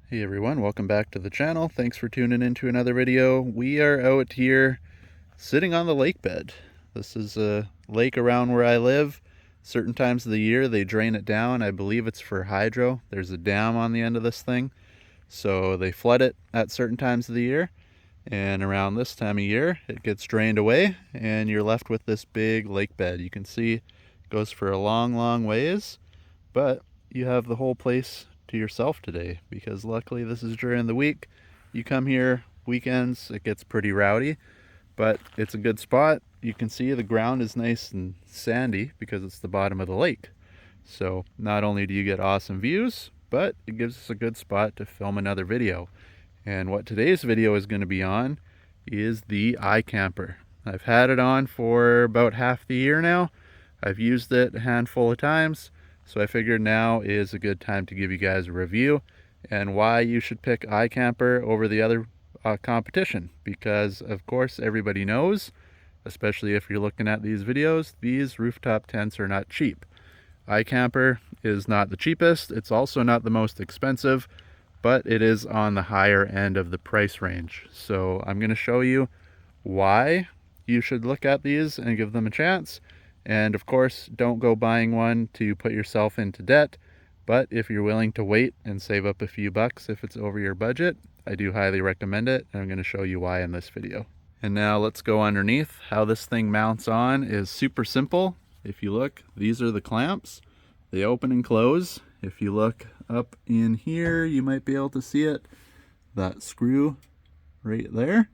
Hey everyone, welcome back to the channel. Thanks for tuning in to another video. We are out here sitting on the lake bed. This is a lake around where I live. Certain times of the year they drain it down. I believe it's for hydro. There's a dam on the end of this thing. So they flood it at certain times of the year. And around this time of year it gets drained away and you're left with this big lake bed. You can see it goes for a long ways, but you have the whole place to yourself today because luckily this is during the week. You come here weekends, it gets pretty rowdy, but it's a good spot. You can see the ground is nice and sandy because it's the bottom of the lake. So not only do you get awesome views, but it gives us a good spot to film another video. And what today's video is going to be on is the iKamper. I've had it on for about half the year now. I've used it a handful of times, so I figured now is a good time to give you guys a review and why you should pick iKamper over the other competition. Because of course everybody knows, especially if you're looking at these videos, these rooftop tents are not cheap. iKamper is not the cheapest, it's also not the most expensive, but it is on the higher end of the price range. So I'm going to show you why you should look at these and give them a chance. And of course, don't go buying one to put yourself into debt, but if you're willing to wait and save up a few bucks if it's over your budget, I do highly recommend it, and I'm going to show you why in this video. And now let's go underneath. How this thing mounts on is super simple. If you look, these are the clamps. They open and close. If you look up in here, you might be able to see it. That screw right there.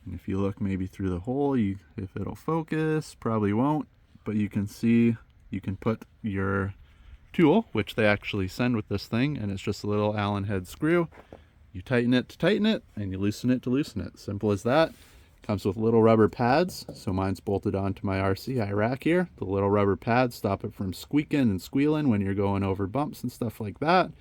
And if you look maybe through the hole, if it'll focus, probably won't, but you can see you can put your tool, which they actually send with this thing, and it's just a little Allen head screw. You tighten it to tighten it, and you loosen it to loosen it. Simple as that. Comes with little rubber pads, so mine's bolted onto my RCI rack here. The little rubber pads stop it from squeaking and squealing when you're going over bumps and stuff like that.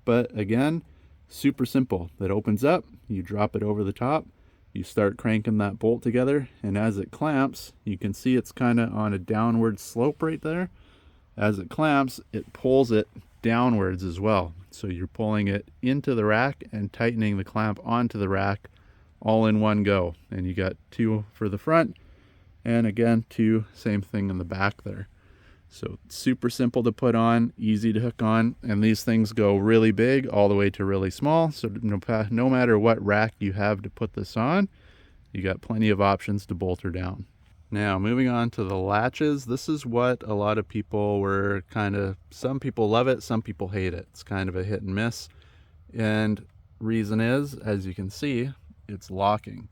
But again, super simple. It opens up, you drop it over the top, you start cranking that bolt together, and as it clamps, you can see it's kind of on a downward slope right there. As it clamps, it pulls it downwards as well. So you're pulling it into the rack and tightening the clamp onto the rack all in one go. And you got two for the front, and again, two, same thing in the back there. So super simple to put on, easy to hook on, and these things go really big all the way to really small. So no matter what rack you have to put this on, you got plenty of options to bolt her down. Now moving on to the latches, this is what a lot of people were some people love it, some people hate it. It's kind of a hit and miss. And reason is, as you can see, it's locking.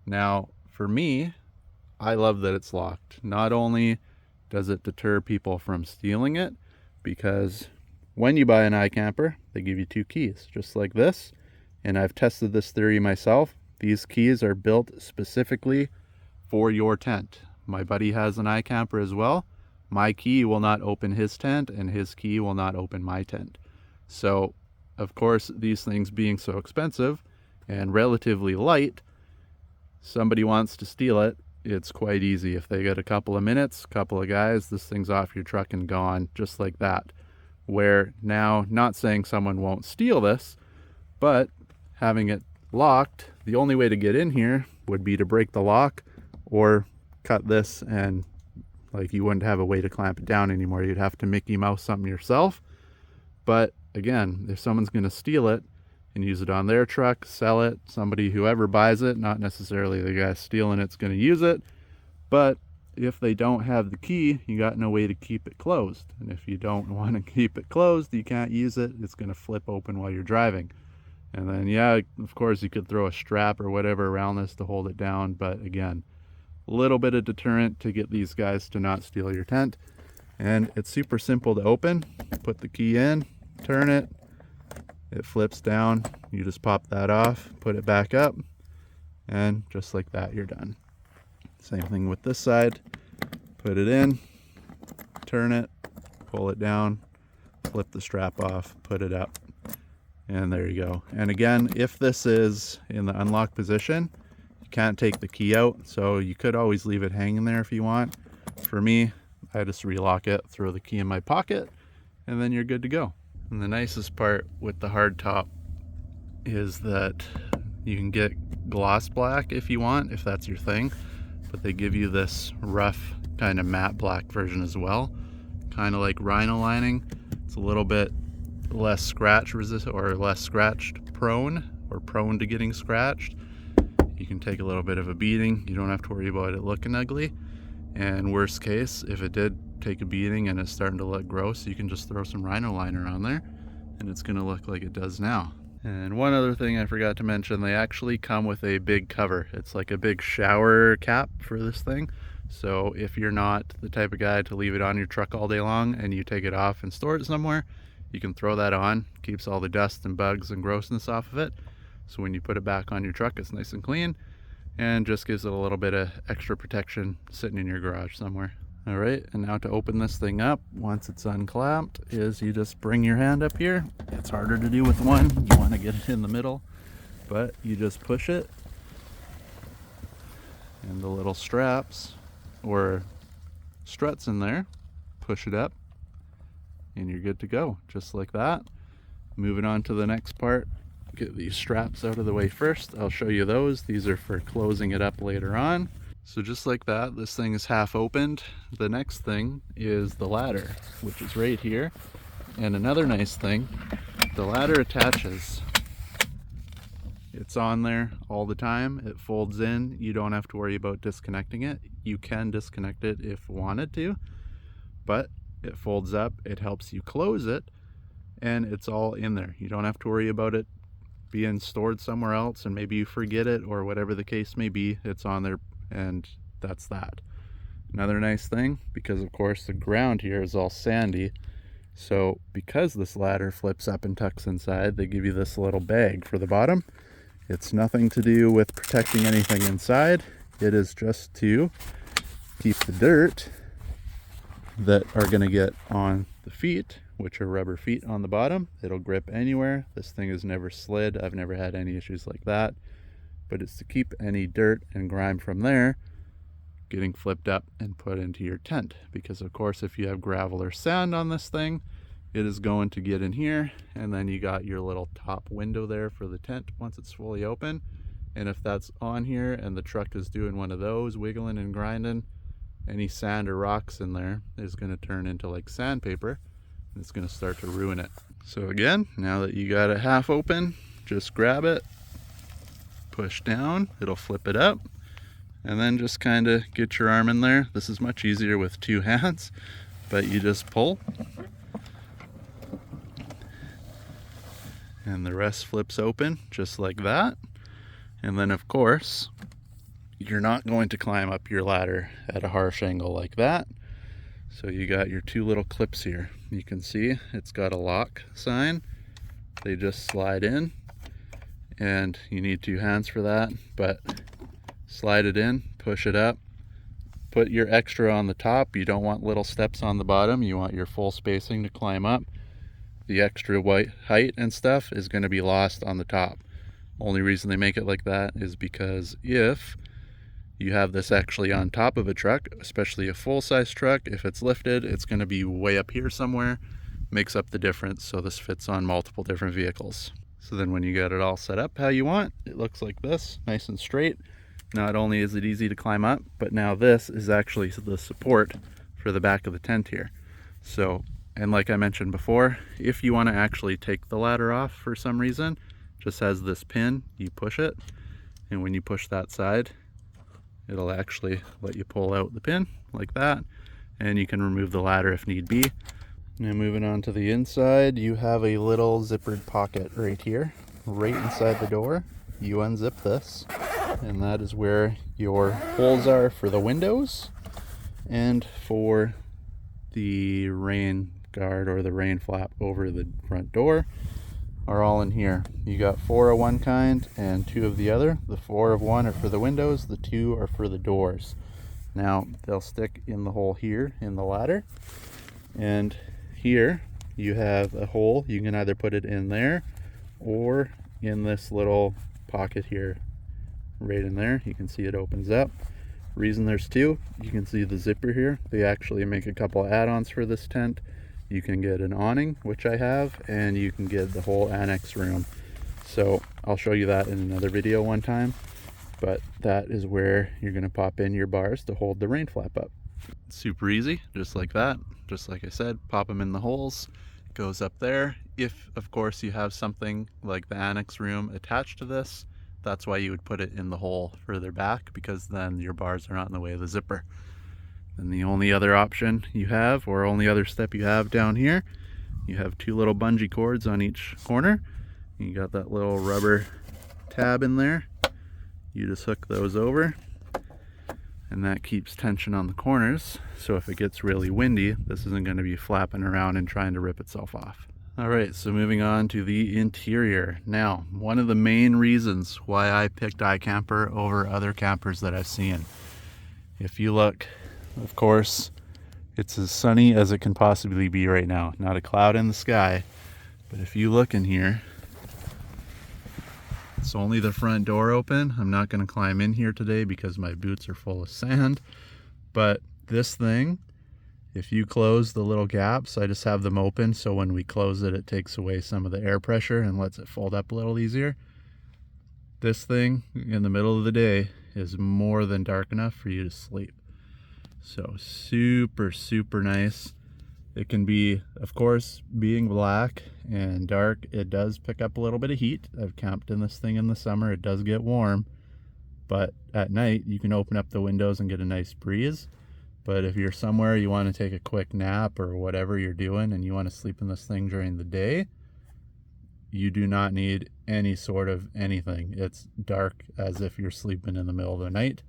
Now for me, I love that it's locked. Not only does it deter people from stealing it, because when you buy an iKamper, they give you two keys, just like this. And I've tested this theory myself. These keys are built specifically for your tent. My buddy has an iKamper as well. My key will not open his tent, and his key will not open my tent. So, of course, these things being so expensive and relatively light, somebody wants to steal it, it's quite easy. If they get a couple of minutes, couple of guys, this thing's off your truck and gone, just like that. Where now, not saying someone won't steal this, but having it locked, the only way to get in here would be to break the lock or cut this, and like you wouldn't have a way to clamp it down anymore. You'd have to Mickey Mouse something yourself. But again, if someone's going to steal it and use it on their truck, sell it, whoever buys it, not necessarily the guy stealing it's going to use it, but if they don't have the key, you got no way to keep it closed. And if you don't want to keep it closed, you can't use it, it's going to flip open while you're driving. And then, yeah, of course you could throw a strap or whatever around this to hold it down, but again, a little bit of deterrent to get these guys to not steal your tent. And it's super simple to open. Put the key in, turn it, it flips down, you just pop that off, put it back up, and just like that, you're done. Same thing with this side. Put it in, turn it, pull it down, flip the strap off, put it up, and there you go. And again, if this is in the unlocked position, you can't take the key out, so you could always leave it hanging there if you want. For me, I just relock it, throw the key in my pocket, and then you're good to go. And the nicest part with the hard top is that you can get gloss black if you want, if that's your thing, but they give you this rough kind of matte black version as well, kind of like rhino lining. It's a little bit less scratch resistant, or less scratched prone, or prone to getting scratched. You can take a little bit of a beating. You don't have to worry about it looking ugly. And worst case, if it did take a beating and it's starting to look gross, you can just throw some rhino liner on there and it's going to look like it does now. And one other thing I forgot to mention, they actually come with a big cover. It's like a big shower cap for this thing. So if you're not the type of guy to leave it on your truck all day long and you take it off and store it somewhere, you can throw that on. Keeps all the dust and bugs and grossness off of it. So when you put it back on your truck, it's nice and clean, and just gives it a little bit of extra protection sitting in your garage somewhere. All right, and now to open this thing up, once it's unclamped, is you just bring your hand up here. It's harder to do with one. You want to get it in the middle, but you just push it, and the little straps or struts in there, push it up, and you're good to go, just like that. Moving on to the next part, get these straps out of the way first. I'll show you those. These are for closing it up later on. So just like that, this thing is half opened. The next thing is the ladder, which is right here. And another nice thing, the ladder attaches. It's on there all the time. It folds in. You don't have to worry about disconnecting it. You can disconnect it if wanted to, but it folds up. It helps you close it, and it's all in there. You don't have to worry about it being stored somewhere else and maybe you forget it or whatever the case may be. It's on there, and that's that. Another nice thing, because of course the ground here is all sandy, so because this ladder flips up and tucks inside, they give you this little bag for the bottom. It's nothing to do with protecting anything inside. It is just to keep the dirt that are going to get on the feet, which are rubber feet on the bottom. It'll grip anywhere. This thing has never slid. I've never had any issues like that. But it's to keep any dirt and grime from there getting flipped up and put into your tent. Because of course, if you have gravel or sand on this thing, it is going to get in here. And then you got your little top window there for the tent once it's fully open. And if that's on here and the truck is doing one of those, wiggling and grinding, any sand or rocks in there is going to turn into like sandpaper. It's going to start to ruin it. So again, now that you got it half open, just grab it, push down, it'll flip it up, and then just kind of get your arm in there. This is much easier with two hands, but you just pull, and the rest flips open just like that. And then of course, you're not going to climb up your ladder at a harsh angle like that. So you got your two little clips here. You can see it's got a lock sign. They just slide in, and you need two hands for that, but slide it in, push it up, put your extra on the top. You don't want little steps on the bottom. You want your full spacing to climb up. The extra white height and stuff is going to be lost on the top. Only reason they make it like that is because if you have this actually on top of a truck, especially a full-size truck, if it's lifted, it's going to be way up here somewhere, makes up the difference. So this fits on multiple different vehicles. So then when you got it all set up how you want, it looks like this, nice and straight. Not only is it easy to climb up, but now this is actually the support for the back of the tent here. So, and like I mentioned before, if you want to actually take the ladder off for some reason, just has this pin, you push it, and when you push that side, it'll actually let you pull out the pin like that, and you can remove the ladder if need be. Now moving on to the inside, you have a little zippered pocket right here, right inside the door. You unzip this, and that is where your holes are for the windows and for the rain guard or the rain flap over the front door are all in here. You got 4 of one kind and 2 of the other. The 4 of one are for the windows, the 2 are for the doors. Now they'll stick in the hole here in the ladder, and here you have a hole. You can either put it in there or in this little pocket here, right in there. You can see it opens up. Reason there's 2, you can see the zipper here. They actually make a couple add-ons for this tent. You can get an awning, which I have, and you can get the whole annex room. So I'll show you that in another video one time, but that is where you're going to pop in your bars to hold the rain flap up. Super easy, just like that. Just like I said, pop them in the holes, goes up there. If of course you have something like the annex room attached to this, that's why you would put it in the hole further back, because then your bars are not in the way of the zipper. And the only other option you have, or only other step you have down here, you have two little bungee cords on each corner. You got that little rubber tab in there. You just hook those over, and that keeps tension on the corners. So if it gets really windy, this isn't going to be flapping around and trying to rip itself off. All right, so moving on to the interior. Now, one of the main reasons why I picked iKamper over other campers that I've seen. If you look, of course, it's as sunny as it can possibly be right now. Not a cloud in the sky. But if you look in here, it's only the front door open. I'm not going to climb in here today because my boots are full of sand. But this thing, if you close the little gaps, I just have them open so when we close it, it takes away some of the air pressure and lets it fold up a little easier. This thing in the middle of the day is more than dark enough for you to sleep. So super, super nice. It can be, of course, being black and dark, it does pick up a little bit of heat. I've camped in this thing in the summer. It does get warm, but at night you can open up the windows and get a nice breeze. But if you're somewhere you want to take a quick nap or whatever you're doing and you want to sleep in this thing during the day, you do not need any sort of anything. It's dark as if you're sleeping in the middle of the night.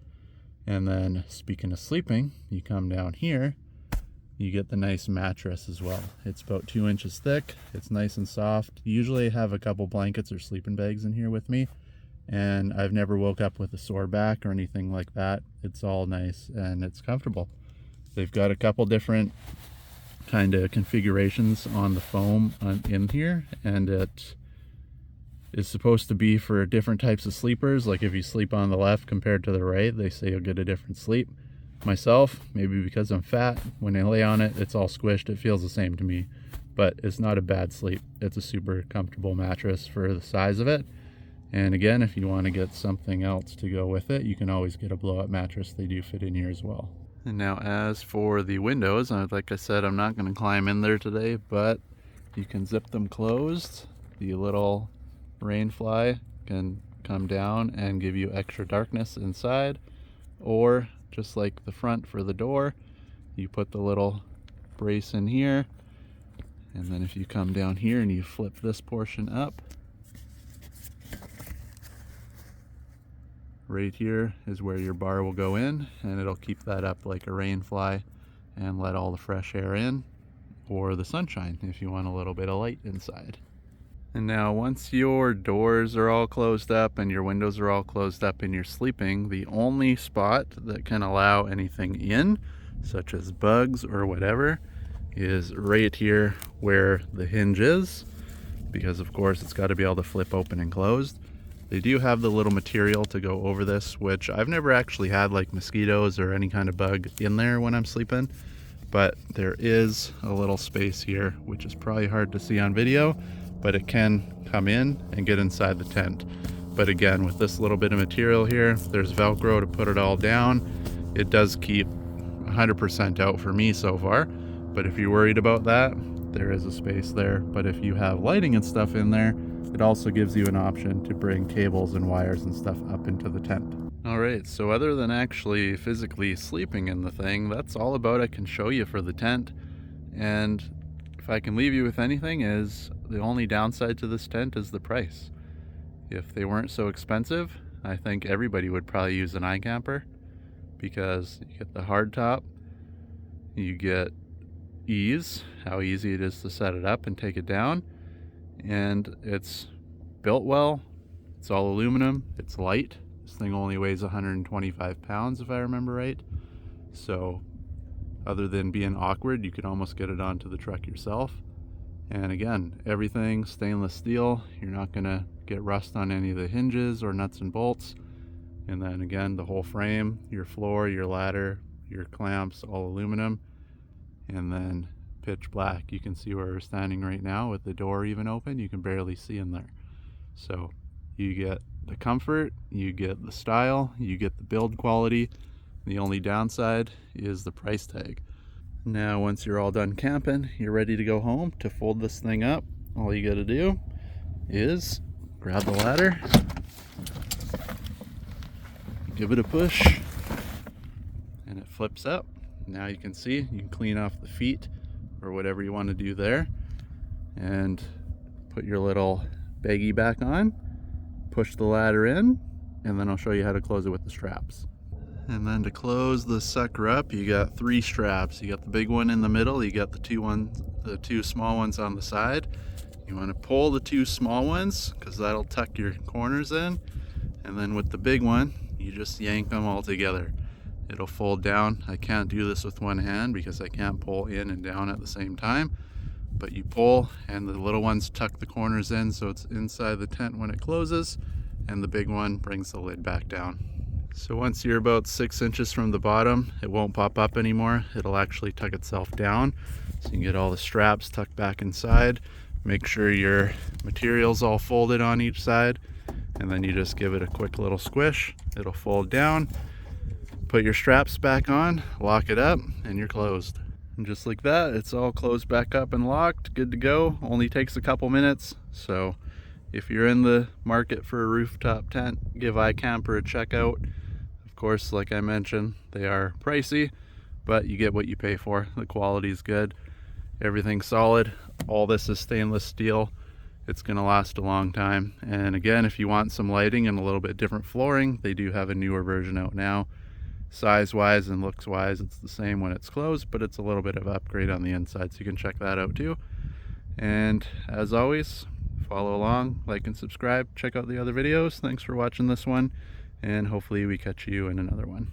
And then speaking of sleeping, you come down here, you get the nice mattress as well. It's about 2 inches thick. It's nice and soft. Usually I have a couple blankets or sleeping bags in here with me, and I've never woke up with a sore back or anything like that. It's all nice and it's comfortable. They've got a couple different kind of configurations on the foam in here, and it is supposed to be for different types of sleepers. Like if you sleep on the left compared to the right, they say you'll get a different sleep. Myself, maybe because I'm fat, when I lay on it, it's all squished. It feels the same to me, but it's not a bad sleep. It's a super comfortable mattress for the size of it. And again, if you want to get something else to go with it, you can always get a blow-up mattress. They do fit in here as well. And now as for the windows, like I said, I'm not going to climb in there today, but you can zip them closed. The little rain fly can come down and give you extra darkness inside, or just like the front for the door, you put the little brace in here, and then if you come down here and you flip this portion up, right here is where your bar will go in, and it'll keep that up like a rain fly and let all the fresh air in, or the sunshine if you want a little bit of light inside. And now once your doors are all closed up and your windows are all closed up and you're sleeping, the only spot that can allow anything in, such as bugs or whatever, is right here where the hinge is, because of course it's got to be able to flip open and closed. They do have the little material to go over this, which I've never actually had like mosquitoes or any kind of bug in there when I'm sleeping, but there is a little space here, which is probably hard to see on video, but it can come in and get inside the tent. But again, with this little bit of material here, there's Velcro to put it all down. It does keep 100% out for me so far, but if you're worried about that, there is a space there. But if you have lighting and stuff in there, it also gives you an option to bring cables and wires and stuff up into the tent. All right, so other than actually physically sleeping in the thing, that's all about I can show you for the tent. And if I can leave you with anything, is the only downside to this tent is the price. If they weren't so expensive, I think everybody would probably use an iKamper, because you get the hard top, you get ease, how easy it is to set it up and take it down, and it's built well. It's all aluminum, it's light. This thing only weighs 125 pounds if I remember right. So other than being awkward, you could almost get it onto the truck yourself. And again, everything stainless steel. You're not gonna get rust on any of the hinges or nuts and bolts. And then again, the whole frame, your floor, your ladder, your clamps, all aluminum. And then pitch black. You can see where we're standing right now with the door even open. You can barely see in there. So you get the comfort, you get the style, you get the build quality. The only downside is the price tag. Now once you're all done camping, you're ready to go home. To fold this thing up, all you gotta do is grab the ladder, give it a push, and it flips up. Now you can see, you can clean off the feet or whatever you want to do there, and put your little baggie back on, push the ladder in, and then I'll show you how to close it with the straps. And then to close the sucker up, you got 3 straps. You got the big one in the middle, you got the two small ones on the side. You want to pull the 2 small ones because that'll tuck your corners in, and then with the big one you just yank them all together. It'll fold down. I can't do this with one hand because I can't pull in and down at the same time, but you pull and the little ones tuck the corners in so it's inside the tent when it closes, and the big one brings the lid back down. So once you're about 6 inches from the bottom, it won't pop up anymore. It'll actually tuck itself down. So you can get all the straps tucked back inside. Make sure your material's all folded on each side, and then you just give it a quick little squish. It'll fold down. Put your straps back on, lock it up, and you're closed. And just like that, it's all closed back up and locked, good to go. Only takes a couple minutes. So if you're in the market for a rooftop tent, give iKamper a check out. Of course, like I mentioned, they are pricey, but you get what you pay for. The quality is good, everything's solid. All this is stainless steel. It's going to last a long time. And again, if you want some lighting and a little bit different flooring, they do have a newer version out now. Size wise and looks wise, it's the same when it's closed, but it's a little bit of an upgrade on the inside, so you can check that out too. And as always, follow along, like and subscribe, check out the other videos. Thanks for watching this one, and hopefully we catch you in another one.